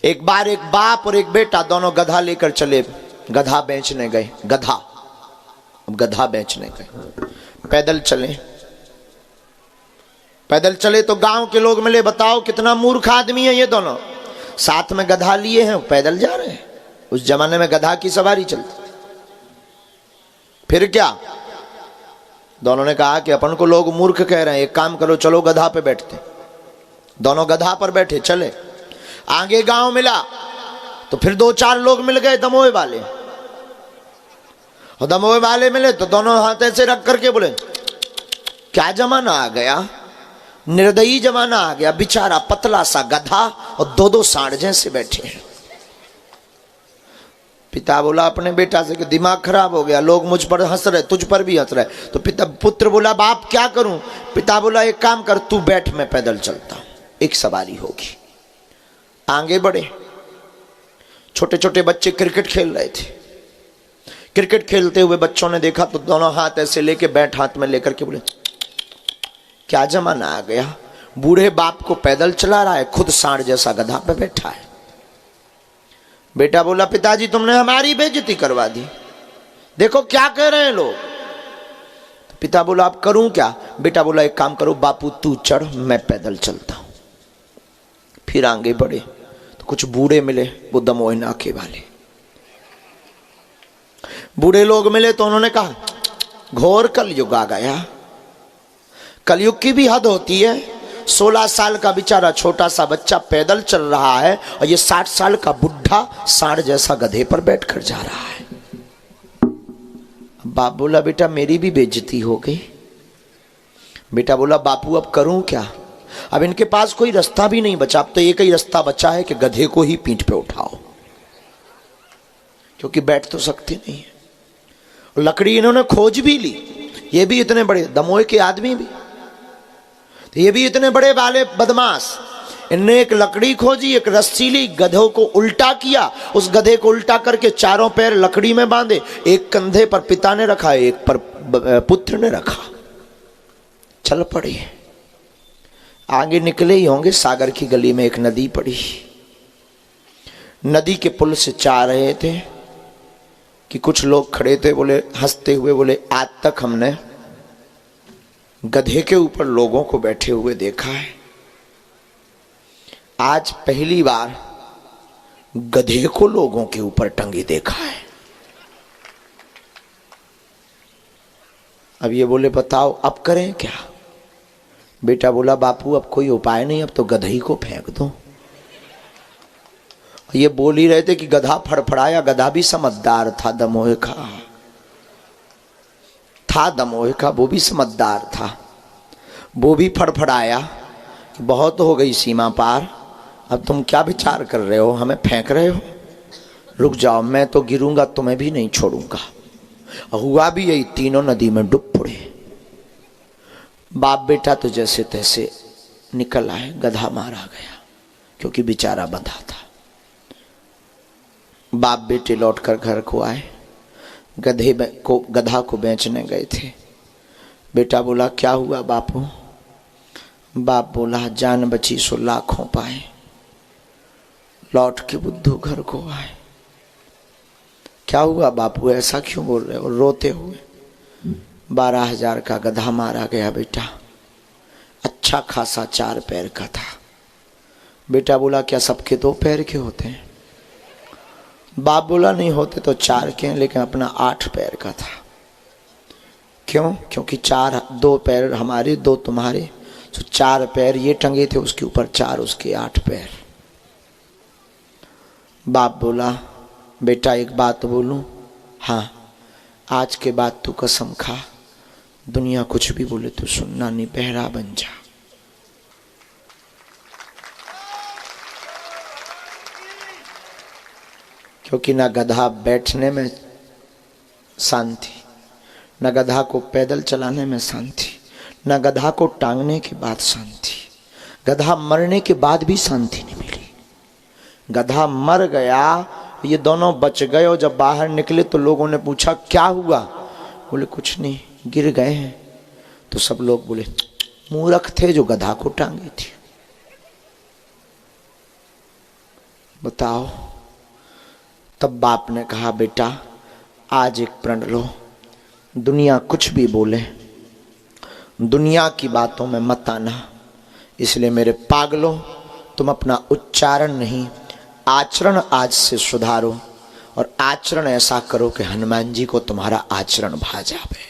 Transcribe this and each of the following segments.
एक बार एक बाप और एक बेटा दोनों गधा लेकर चले, गधा बेचने गए। गधा, अब गधा बेचने गए, पैदल चले। पैदल चले तो गांव के लोग मिले, बताओ कितना मूर्ख आदमी है ये दोनों, साथ में गधा लिए हैं, पैदल जा रहे हैं। उस जमाने में गधा की सवारी चलती। फिर क्या, दोनों ने कहा कि अपन को लोग मूर्ख कह रहे हैं, एक काम करो चलो गधा पे बैठते। दोनों गधा पर बैठे चले। आगे गांव मिला तो फिर दो चार लोग मिल गए दमोह वाले, और दमोह वाले मिले तो दोनों हाथ ऐसे रख करके बोले क्या जमाना आ गया, निर्दयी जमाना आ गया, बेचारा पतला सा गधा और दो दो सांड जैसे बैठे हैं। पिता बोला अपने बेटा से कि दिमाग खराब हो गया, लोग मुझ पर हंस रहे, तुझ पर भी हंस रहे। तो पुत्र बोला बाप क्या करूं। पिता बोला एक काम कर, तू बैठ, मैं पैदल चलता हूं, एक सवारी होगी। आगे बढ़े। छोटे छोटे बच्चे क्रिकेट खेल रहे थे। क्रिकेट खेलते हुए बच्चों ने देखा तो दोनों हाथ ऐसे लेके बैट हाथ में लेकर के बोले क्या जमाना आ गया, बूढ़े बाप को पैदल चला रहा है, खुद सांड जैसा गधा पे बैठा है। बेटा बोला पिताजी तुमने हमारी बेइज्जती करवा दी, देखो क्या कह रहे हैं लोग। तो पिता बोला अब करूं क्या। बेटा बोला एक काम करो बापू, तू चढ़, मैं पैदल चलता हूं। फिर आगे बढ़े तो कुछ बूढ़े मिले, वो दमोह नाके वाले बूढ़े लोग मिले। तो उन्होंने कहा घोर कलयुग आ गया, कलयुग की भी हद होती है। 16 साल का बेचारा छोटा सा बच्चा पैदल चल रहा है और ये 60 साल का बुढ़ा सांड जैसा गधे पर बैठकर जा रहा है। बाप बोला बेटा मेरी भी बेइज्जती हो गई। बेटा बोला बापू अब करूं क्या, अब इनके पास कोई रास्ता भी नहीं बचा, अब तो एक ही रास्ता बचा है कि गधे को ही पीठ पे उठाओ, क्योंकि बैठ तो सकते नहीं है। लकड़ी इन्होंने खोज भी ली, ये भी इतने बड़े दमोह के आदमी भी, तो ये भी इतने बड़े वाले बदमाश। इनने एक लकड़ी खोजी, एक रस्सी ली, गधों को उल्टा किया, उस गधे को उल्टा करके चारों पैर लकड़ी में बांधे, एक कंधे पर पिता ने रखा, एक पर पुत्र ने रखा, चल पड़े। आगे निकले ही होंगे, सागर की गली में एक नदी पड़ी। नदी के पुल से जा रहे थे कि कुछ लोग खड़े थे, बोले हंसते हुए बोले आज तक हमने गधे के ऊपर लोगों को बैठे हुए देखा है, आज पहली बार गधे को लोगों के ऊपर टंगे देखा है। अब ये बोले बताओ अब करें क्या। बेटा बोला बापू अब कोई उपाय नहीं, अब तो गधे ही को फेंक दो। ये बोल ही रहे थे कि गधा फड़फड़ाया, गधा भी समझदार था, दमोह दमोह का, वो भी समझदार था, वो भी फड़फड़ाया कि बहुत हो गई सीमा पार, अब तुम क्या विचार कर रहे हो, हमें फेंक रहे हो, रुक जाओ, मैं तो गिरूंगा, तुम्हें भी नहीं छोड़ूंगा। हुआ भी यही, तीनों नदी में डूब पड़े। बाप बेटा तो जैसे तैसे निकल आए, गधा मारा गया क्योंकि बेचारा बंधा था। बाप बेटे लौटकर घर को आए, गधा को बेचने गए थे। बेटा बोला क्या हुआ बापू। बाप बोला जान बची सो लाखों पाए। लौट के बुद्धू घर को आए। क्या हुआ बापू, ऐसा क्यों बोल रहे हो रोते हुए। 12,000 का गधा मारा गया बेटा, अच्छा खासा 4 पैर का था। बेटा बोला क्या सबके 2 पैर के होते हैं। बाप बोला नहीं होते तो 4 के हैं, लेकिन अपना 8 पैर का था। क्यों, क्योंकि 2 पैर हमारे 2 तुम्हारे, तो 4 पैर ये टंगे थे उसके ऊपर, 4 उसके, 8 पैर। बाप बोला बेटा एक बात बोलूं। हाँ, आज के बाद तू कसम खा, दुनिया कुछ भी बोले तू सुनना नहीं, बहरा बन जा। क्योंकि ना गधा बैठने में शांति, न गधा को पैदल चलाने में शांति, न गधा को टांगने के बाद शांति, गधा मरने के बाद भी शांति नहीं मिली। गधा मर गया, ये दोनों बच गए, और जब बाहर निकले तो लोगों ने पूछा क्या हुआ। बोले कुछ नहीं, गिर गए हैं। तो सब लोग बोले मूर्ख थे जो गधा को टांगे थी। बताओ। तब बाप ने कहा, बेटा आज एक प्रण लो, दुनिया कुछ भी बोले, दुनिया की बातों में मत आना। इसलिए मेरे पागलों, तुम अपना उच्चारण नहीं आचरण आज से सुधारो, और आचरण ऐसा करो कि हनुमान जी को तुम्हारा आचरण भा जावे।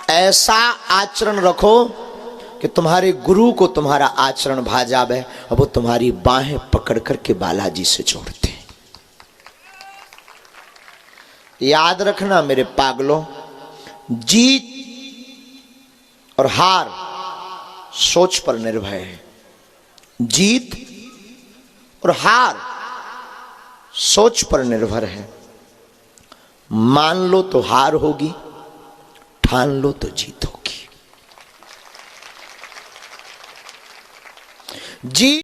ऐसा आचरण रखो कि तुम्हारे गुरु को तुम्हारा आचरण भा जावे, और वो तुम्हारी बाहें पकड़ करके बालाजी से जोड़ते। याद रखना मेरे पागलों, जीत और हार सोच पर निर्भर है। जीत और हार सोच पर निर्भर है। मान लो तो हार होगी, ठान लो तो जीत होगी। जीत